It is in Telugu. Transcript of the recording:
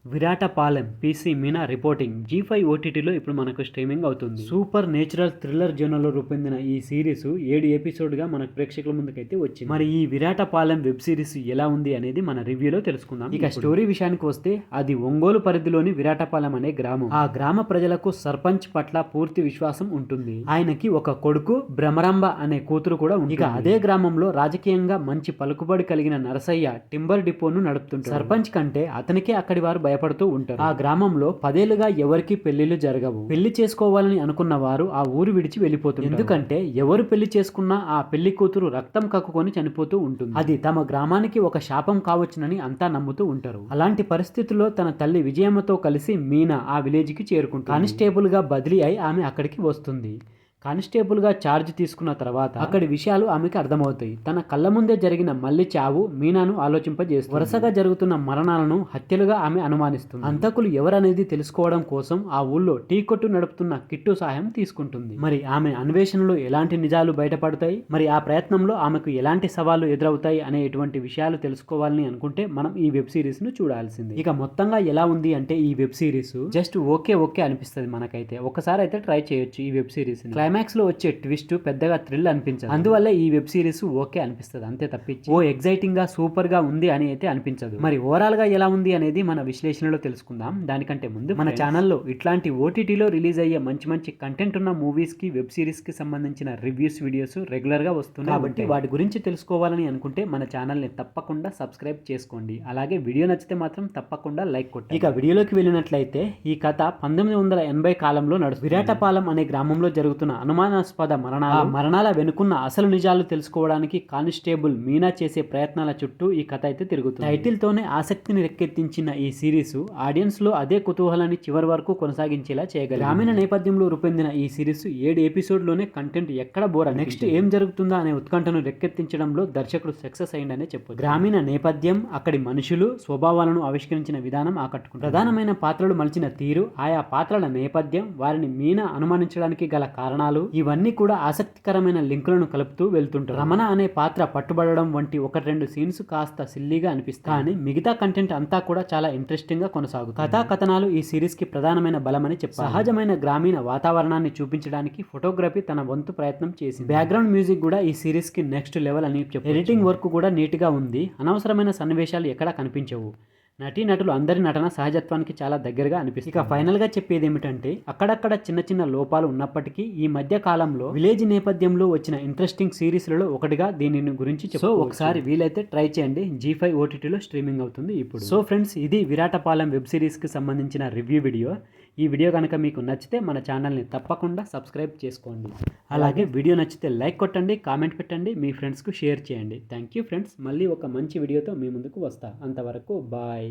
విరాటపాలెం పీసీ మీనా రిపోర్టింగ్ జీ5 ఓటీటీలో ఇప్పుడు మనకు స్ట్రీమింగ్ అవుతుంది. సూపర్ నేచురల్ థ్రిల్లర్ జోనర్లో రూపొందిన ఈ సిరీస్ 7 ఎపిసోడ్గా మనకు ప్రేక్షకుల ముందుకైతే వచ్చింది. మరి ఈ విరాటపాలెం వెబ్ సిరీస్ ఎలా ఉంది అనేది మన రివ్యూలో తెలుసుకుందాం. ఇక స్టోరీ విషయానికి వస్తే అది ఒంగోలు పరిధిలోని విరాటపాలెం అనే గ్రామం. ఆ గ్రామ ప్రజలకు సర్పంచ్ పట్ల పూర్తి విశ్వాసం ఉంటుంది. ఆయనకి ఒక కొడుకు భ్రమరాంబ అనే కూతురు కూడా ఉంది. ఇక అదే గ్రామంలో రాజకీయంగా మంచి పలుకుబడి కలిగిన నరసయ్య టింబర్ డిపోను నడుపుతుంటారు. సర్పంచ్ కంటే అతనికే అక్కడి వారు భయపడుతూ ఉంటారు. ఆ గ్రామంలో 10 ఏళ్లుగా ఎవరికి పెళ్లిళ్లు జరగవు. పెళ్లి చేసుకోవాలని అనుకున్న వారు ఆ ఊరు విడిచి వెళ్ళిపోతుంది. ఎందుకంటే ఎవరు పెళ్లి చేసుకున్నా ఆ పెళ్లి కూతురు రక్తం కక్కుకొని చనిపోతూ ఉంటుంది. అది తమ గ్రామానికి ఒక శాపం కావచ్చునని అంతా నమ్ముతూ ఉంటారు. అలాంటి పరిస్థితుల్లో తన తల్లి విజయమ్మతో కలిసి మీనా ఆ విలేజ్ కి చేరుకుంటుంది. కానిస్టేబుల్ గా బదిలీ అయి ఆమె అక్కడికి వస్తుంది. కానిస్టేబుల్గా ఛార్జ్ తీసుకున్న తర్వాత అక్కడి విషయాలు ఆమెకి అర్థమవుతాయి. తన కళ్ళ ముందే జరిగిన మల్లి చావు మీనాను ఆలోచింపజేస్తుంది. వరుసగా జరుగుతున్న మరణాలను హత్యలుగా ఆమె అనుమానిస్తుంది. హంతకులు ఎవరనేది తెలుసుకోవడం కోసం ఆ ఊళ్ళో టీ కొట్టు నడుపుతున్న కిట్టు సహాయం తీసుకుంటుంది. మరి ఆమె అన్వేషణలో ఎలాంటి నిజాలు బయటపడతాయి, మరి ఆ ప్రయత్నంలో ఆమెకు ఎలాంటి సవాళ్లు ఎదురవుతాయి అనే ఎటువంటి విషయాలు తెలుసుకోవాలని అనుకుంటే మనం ఈ వెబ్ సిరీస్ ను చూడాల్సింది. ఇక మొత్తంగా ఎలా ఉంది అంటే ఈ వెబ్ సిరీస్ జస్ట్ ఓకే అనిపిస్తుంది మనకైతే. ఒకసారి అయితే ట్రై చేయొచ్చు ఈ వెబ్ సిరీస్. క్లైమాక్స్ లో వచ్చే ట్విస్ట్ పెద్దగా థ్రిల్ అనిపించదు. అందువల్ల ఈ వెబ్ సిరీస్ ఓకే అనిపిస్తుంది అంతే తప్పించి ఓ ఎగ్జైటింగ్ గా సూపర్ గా ఉంది అని అయితే అనిపించదు. మరి ఓవరాల్ గా ఎలా ఉంది అనేది మన విశ్లేషణలో తెలుసుకుందాం. దానికంటే ముందు మన ఛానల్లో ఇట్లాంటి ఓటీటీలో రిలీజ్ అయ్యే మంచి కంటెంట్ ఉన్న మూవీస్ కి వెబ్ సిరీస్ కి సంబంధించిన రివ్యూస్ వీడియోస్ రెగ్యులర్ గా వస్తున్నాయి. కాబట్టి వాటి గురించి తెలుసుకోవాలని అనుకుంటే మన ఛానల్ ని తప్పకుండా సబ్స్క్రైబ్ చేసుకోండి. అలాగే వీడియో నచ్చితే మాత్రం తప్పకుండా లైక్ కొట్టండి. ఇక వీడియోలోకి వెళ్ళినట్లయితే ఈ కథ 1980 కాలంలో నడుస్తుంది. విరాటపాలెం అనే గ్రామంలో జరుగుతున్న అనుమానాస్పద మరణాల వెనుకున్న అసలు నిజాలు తెలుసుకోవడానికి కానిస్టేబుల్ మీనా చేసే ప్రయత్నాల చుట్టూ ఈ కథ అయితే తిరుగుతుంది. టైటిల్ తోనే ఆసక్తిని రెక్కెత్తించిన ఈ సిరీస్ ఆడియన్స్ లో అదే కుతూహలాన్ని చివరి వరకు కొనసాగించేలా చేయగలరు. గ్రామీణ నేపథ్యంలో రూపొందిన ఈ సిరీస్ 7 ఎపిసోడ్లోనే కంటెంట్ ఎక్కడ బోర్ నెక్స్ట్ ఏం జరుగుతుందా అనే ఉత్కంఠను రెక్కెత్తించడంలో దర్శకుడు సక్సెస్ అయిందనే చెప్పొచ్చు. గ్రామీణ నేపథ్యం, అక్కడి మనుషులు స్వభావాలను ఆవిష్కరించిన విధానం ఆకట్టుకుంటుంది. ప్రధానమైన పాత్రలు మలిచిన తీరు, ఆయా పాత్రల నేపథ్యం, వారిని మీనా అనుమానించడానికి గల కారణాలు, ఇవన్నీ కూడా ఆసక్తికరమైన లింకులను కలుపుతూ వెళ్తుంటారు. రమణ అనే పాత్ర పట్టుబడడం వంటి 1-2 సీన్స్ కాస్త సిల్లీగా అనిపిస్తాయి. కానీ మిగతా కంటెంట్ అంతా కూడా చాలా ఇంట్రెస్టింగ్ గా కొనసాగుతుంది. కథా కథనాలు ఈ సిరీస్ కి ప్రధానమైన బలమని చెప్పాలి. సహజమైన గ్రామీణ వాతావరణాన్ని చూపించడానికి ఫోటోగ్రఫీ తన వంతు ప్రయత్నం చేసింది. బ్యాక్గ్రౌండ్ మ్యూజిక్ కూడా ఈ సిరీస్ కి నెక్స్ట్ లెవెల్ అని చెప్పారు. ఎడిటింగ్ వర్క్ కూడా నీట్ గా ఉంది. అనవసరమైన సన్నివేశాలు ఎక్కడా కనిపించవు. నటీనటులు అందరి నటన సహజత్వానికి చాలా దగ్గరగా అనిపిస్తుంది. ఇక ఫైనల్ గా చెప్పేది ఏమిటంటే అక్కడక్కడ చిన్న లోపాలు ఉన్నప్పటికీ ఈ మధ్య కాలంలో విలేజ్ నేపథ్యంలో వచ్చిన ఇంట్రెస్టింగ్ సిరీస్లలో ఒకటిగా దీని గురించి సో ఒకసారి వీలైతే ట్రై చేయండి. జీ5 ఓటీటీలో స్ట్రీమింగ్ అవుతుంది ఇప్పుడు. సో ఫ్రెండ్స్, ఇది విరాటపాలెం వెబ్ సిరీస్ కి సంబంధించిన రివ్యూ వీడియో. ఈ వీడియో కనుక మీకు నచ్చితే మన ఛానల్ని తప్పకుండా సబ్స్క్రైబ్ చేసుకోండి. అలాగే వీడియో నచ్చితే లైక్ కొట్టండి, కామెంట్ పెట్టండి, మీ ఫ్రెండ్స్కు షేర్ చేయండి. Thank you friends. మళ్ళీ ఒక మంచి వీడియోతో మీ ముందుకు వస్తా. అంతవరకు బాయ్.